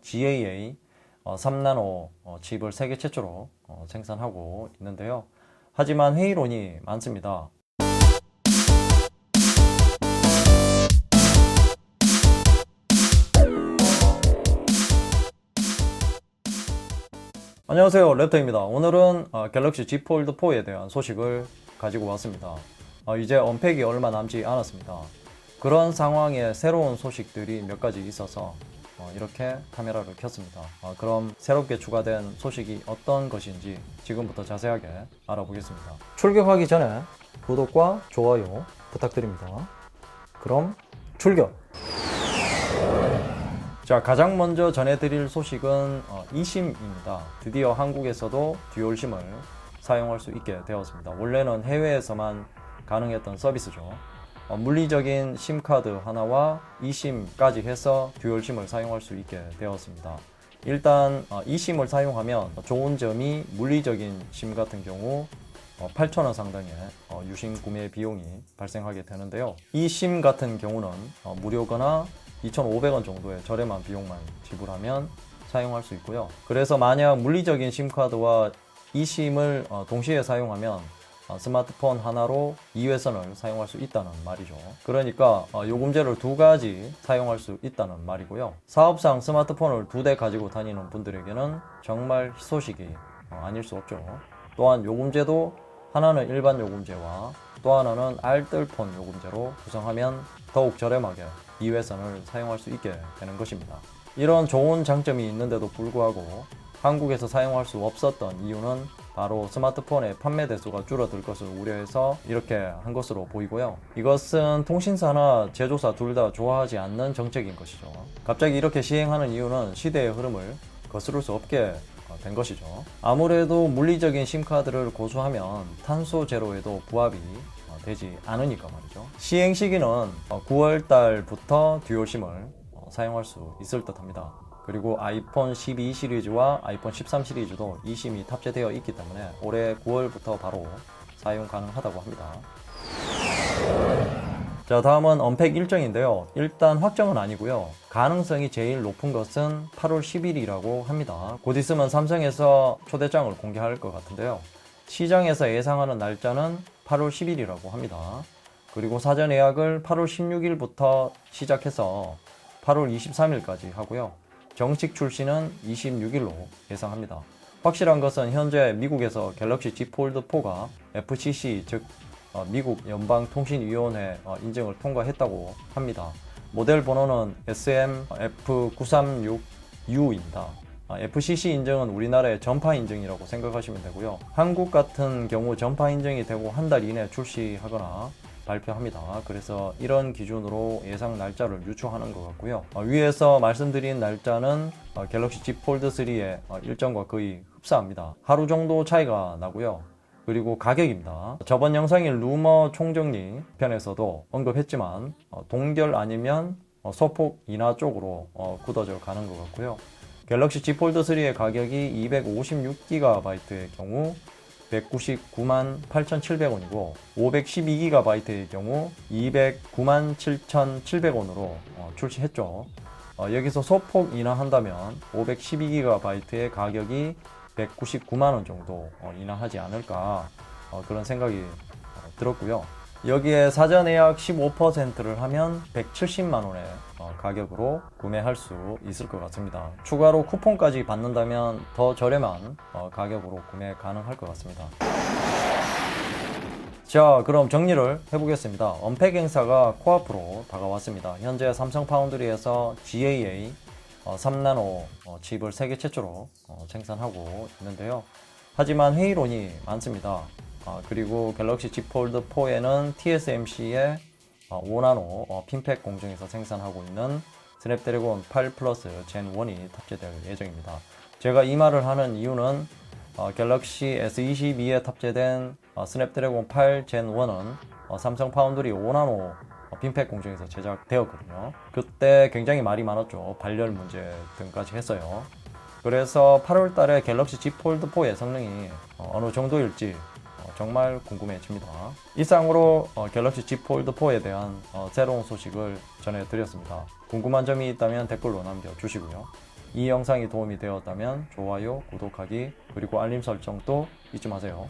GAA 3나노 칩을 세계 최초로 생산하고 있는데요. 하지만 회의론이 많습니다. 안녕하세요, 랩터입니다. 오늘은 갤럭시 Z 폴드 4에 대한 소식을 가지고 왔습니다. 이제 언팩이 얼마 남지 않았습니다. 그런 상황에 새로운 소식들이 몇 가지 있어서 이렇게 카메라를 켰습니다. 그럼 새롭게 추가된 소식이 어떤 것인지 지금부터 자세하게 알아보겠습니다. 출격하기 전에 구독과 좋아요 부탁드립니다. 그럼 출격! 자, 가장 먼저 전해드릴 소식은 eSIM입니다. 드디어 한국에서도 듀얼심을 사용할 수 있게 되었습니다. 원래는 해외에서만 가능했던 서비스죠. 물리적인 심카드 하나와 eSIM까지 해서 듀얼심을 사용할 수 있게 되었습니다. 일단 eSIM을 사용하면 좋은 점이 물리적인 심 같은 경우 8,000원 상당의 유심 구매 비용이 발생하게 되는데요. eSIM 같은 경우는 무료거나 2,500원 정도의 저렴한 비용만 지불하면 사용할 수 있고요. 그래서 만약 물리적인 심카드와 eSIM을 동시에 사용하면 스마트폰 하나로 2회선을 사용할 수 있다는 말이죠. 그러니까 요금제를 두 가지 사용할 수 있다는 말이고요. 사업상 스마트폰을 2대 가지고 다니는 분들에게는 정말 희소식이 아닐 수 없죠. 또한 요금제도 하나는 일반 요금제와 또 하나는 알뜰폰 요금제로 구성하면 더욱 저렴하게 2회선을 사용할 수 있게 되는 것입니다. 이런 좋은 장점이 있는데도 불구하고 한국에서 사용할 수 없었던 이유는 바로 스마트폰의 판매 대수가 줄어들 것을 우려해서 이렇게 한 것으로 보이고요. 이것은 통신사나 제조사 둘 다 좋아하지 않는 정책인 것이죠. 갑자기 이렇게 시행하는 이유는 시대의 흐름을 거스를 수 없게 된 것이죠. 아무래도 물리적인 심카드를 고수하면 탄소 제로에도 부합이 되지 않으니까 말이죠. 시행 시기는 9월 달부터 듀얼심을 사용할 수 있을 듯 합니다. 그리고 아이폰 12 시리즈와 아이폰 13 시리즈도 eSIM이 탑재되어 있기 때문에 올해 9월부터 바로 사용 가능하다고 합니다. 자, 다음은 언팩 일정인데요. 일단 확정은 아니고요. 가능성이 제일 높은 것은 8월 10일이라고 합니다. 곧 있으면 삼성에서 초대장을 공개할 것 같은데요. 시장에서 예상하는 날짜는 8월 10일이라고 합니다. 그리고 사전 예약을 8월 16일부터 시작해서 8월 23일까지 하고요. 정식 출시는 26일로 예상합니다. 확실한 것은 현재 미국에서 갤럭시 Z 폴드 4가 FCC 즉 미국 연방통신위원회 인증을 통과했다고 합니다. 모델 번호는 SM-F936U입니다. FCC 인증은 우리나라의 전파 인증이라고 생각하시면 되고요. 한국 같은 경우 전파 인증이 되고 한 달 이내 출시하거나 발표합니다. 그래서 이런 기준으로 예상 날짜를 유추하는 것 같고요. 위에서 말씀드린 날짜는 갤럭시 Z 폴드 3의 일정과 거의 흡사합니다. 하루 정도 차이가 나고요. 그리고 가격입니다. 저번 영상인 루머 총정리 편에서도 언급했지만 동결 아니면 소폭 인하 쪽으로 굳어져 가는 것 같고요. 갤럭시 Z 폴드 3의 가격이 256GB의 경우 199만 8,700원이고 512GB의 경우 209만 7,700원으로 출시했죠. 여기서 소폭 인하한다면 512GB의 가격이 199만원 정도 인하하지 않을까 그런 생각이 들었고요. 여기에 사전 예약 15%를 하면 170만원의 가격으로 구매할 수 있을 것 같습니다. 추가로 쿠폰까지 받는다면 더 저렴한 가격으로 구매 가능할 것 같습니다. 자, 그럼 정리를 해보겠습니다. 언팩 행사가 코앞으로 다가왔습니다. 현재 삼성 파운드리에서 GAA 3나노 칩을 세계 최초로 생산하고 있는데요. 하지만 회의론이 많습니다. 그리고 갤럭시 Z 폴드 4에는 TSMC의 5나노 핀팩 공정에서 생산하고 있는 스냅드래곤 8 플러스 젠 1이 탑재될 예정입니다. 제가 이 말을 하는 이유는 갤럭시 S22에 탑재된 스냅드래곤 8 젠 1은 삼성 파운드리 5나노 핀팩 공정에서 제작되었거든요. 그때 굉장히 말이 많았죠. 발열 문제 등까지 했어요. 그래서 8월 달에 갤럭시 Z 폴드 4의 성능이 어느 정도일지 정말 궁금해집니다. 이상으로 갤럭시 Z 폴드 4에 대한 새로운 소식을 전해드렸습니다. 궁금한 점이 있다면 댓글로 남겨주시고요. 이 영상이 도움이 되었다면 좋아요, 구독하기, 그리고 알림 설정도 잊지 마세요.